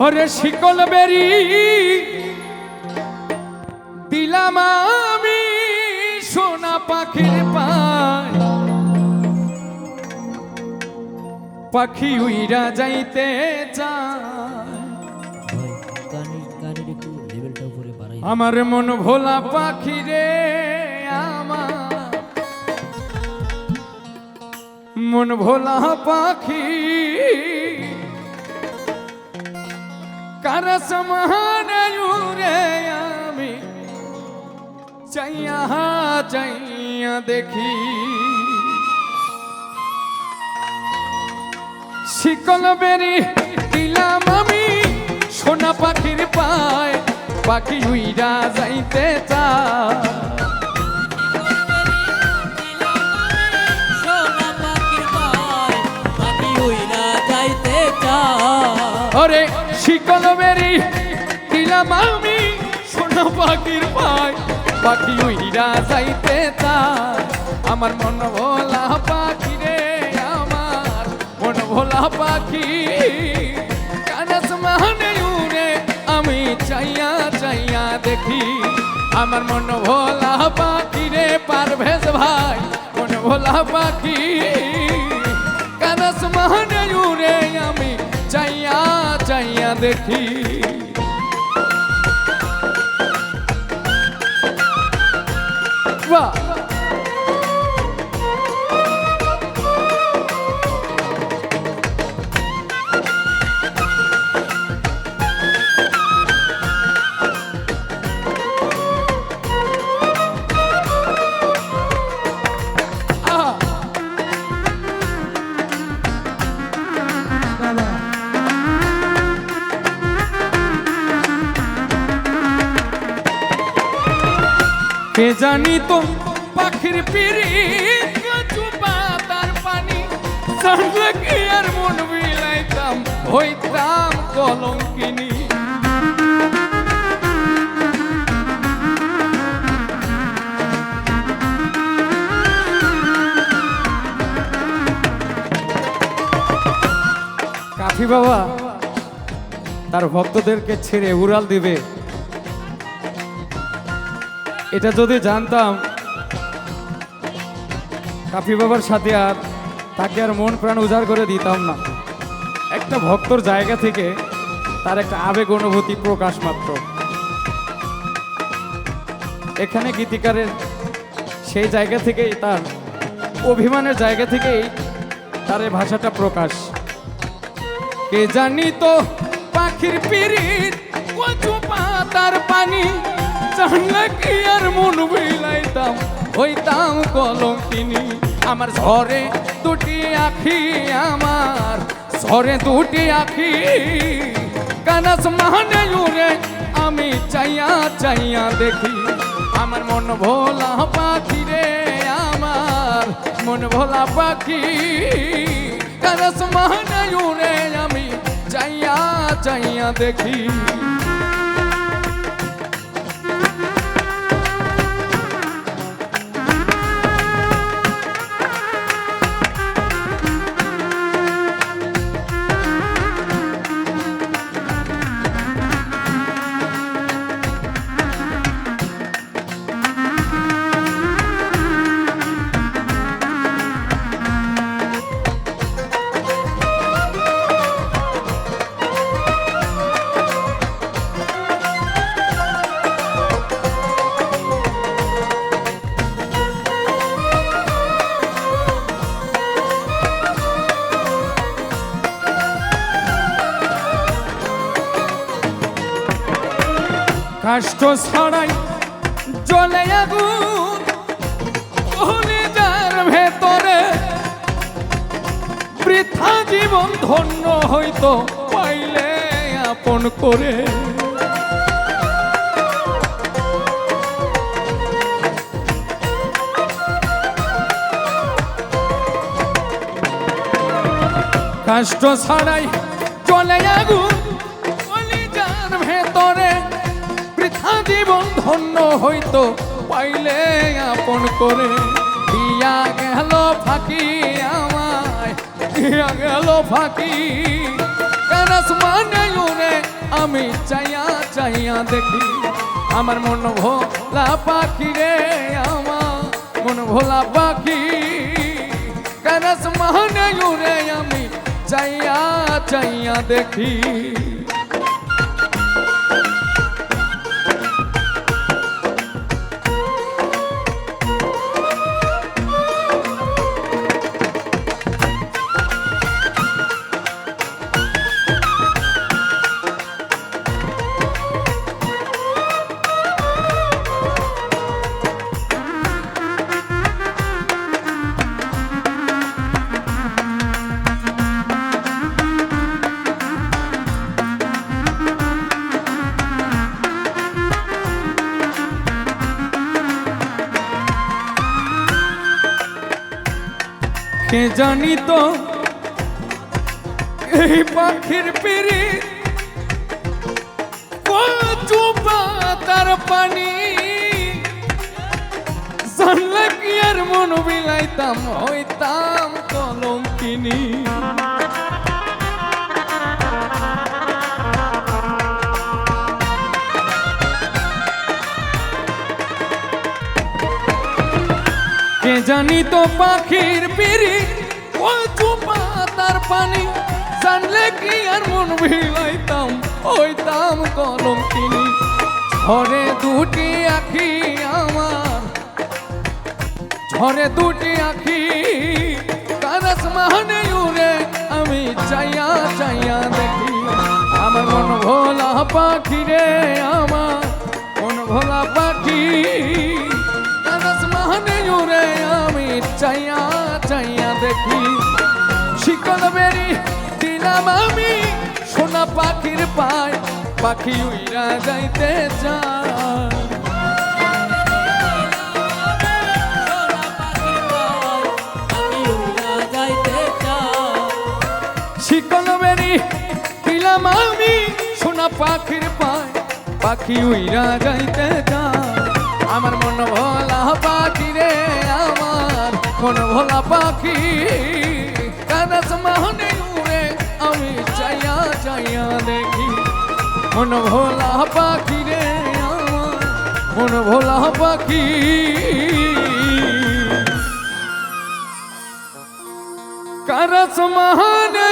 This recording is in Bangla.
ওরে শিকল বেরি দিলাম আমি সোনা পাখির পায়, পাখি উইরা যাইতে চায়। আমার মন ভোলা পাখি রে, আমার মন ভোলা পাখি কার সমান রে আমি চাইয়া চাইয়া দেখি। শিকল বেরি দিলাম আমি সোনা পাখির পায়, পাখি উইরা যাইতে চায়। ওরে শিকল বেরি দিলাম আমি সোনা পাখির পায়, পাখি উইরা যাইতে চায়। আমার মন ভোলা পাখি রে, আমার মন ভোলা পাখি কানাস মানে উড়ে আমি চাইয়া চাইয়া দেখি। আমার মন ভোলা পাখি রে পারভেজ ভাই, মন ভোলা পাখি কানাস মানে উড়ে আমি চাইয়া চাইয়া দেখি। বাহ কে জানি তো পাখির পিরিত কচু পাতার পানি, জানলে কি আর মন বিলাইতাম হইতাম কলঙ্কিনী। কাফি বাবা তার ভক্তদেরকে ছেড়ে উড়াল দিবে, এটা যদি জানতাম কাফি বাবার সাথে আর তাকে আর মন প্রাণ উজাড় করে দিতাম না। একটা ভক্তর জায়গা থেকে তার একটা আবেগ অনুভূতি প্রকাশ মাত্র। এখানে গীতিকারের সেই জায়গা থেকেই, তার অভিমানের জায়গা থেকেই তার এই ভাষাটা প্রকাশ। কে জানি তো পাখির পিরিত কচু পাতার পানি, জানলে কি আর মন বিলাইতাম হইতাম কলঙ্কিনী। আমার ঝরে দুটি আখি, আমার ঝরে দুটি আখি কানাস মানে উড়ে আমি চাইয়া চাইয়া দেখি। আমার মন ভোলা পাখি রে, আমার মন ভোলা পাখি কানাস মানে উড়ে আমি চাইয়া চাইয়া দেখি। কষ্ট ছড়াই জ্বলে আগুন কলিজার ভেতরে, বৃথা জীবন ধন্য হইতো পাইলে আপন করে। কষ্ট ছড়াই জ্বলে আগুন কলিজার ভেতরে, জীবন ধন্য হইতো পাইলে আপন করে। দিয়া গেল ফাঁকি আমায়, দিয়া গেল ফাঁকি কানাস মানে উড়ে আমি চাইয়া চাইয়া দেখি আমার মন ভোলা পাখি রে আমার মন ভোলা পাখি কারস মহানে উড়ে আমি চাইয়া চাইয়া দেখি কে জানি তো এই পাখির পিড়ি কচু পাতার পানি জানলে কি আর মন বিলাইতাম হইতাম কলঙ্কিনী কে জানি তো পাখির পিড়ি কচু পাতার পানি জানলে কি আর মন ভিলাইতাম হইতাম কলঙ্কিনী ঝরে দুটি আখি আমার ঝরে দুটি আখি কারস মাহনে উড়ে আমি চাইয়া চাইয়া দেখি আমার মন ভোলা পাখি রে আমার মন ভোলা পাখি কারস মাহনে উড়ে আমি চাইয়া চাইয়া দেখি শিকল বেরি দিলাম আমি সোনা পাখির পায় পাখি উইরা যাইতে চায় শিকল বেরি দিলাম আমি সোনা পাখির পায় পাখি উইরা যাইতে চায় আমার মন ভোলা পাখি রে আমার মন ভোলা পাখি কারস মাহনে উড়ে আমি চাইয়া চাইয়া দেখি মন ভোলা পাখি রে আমার মন ভোলা পাখি কারস মাহনে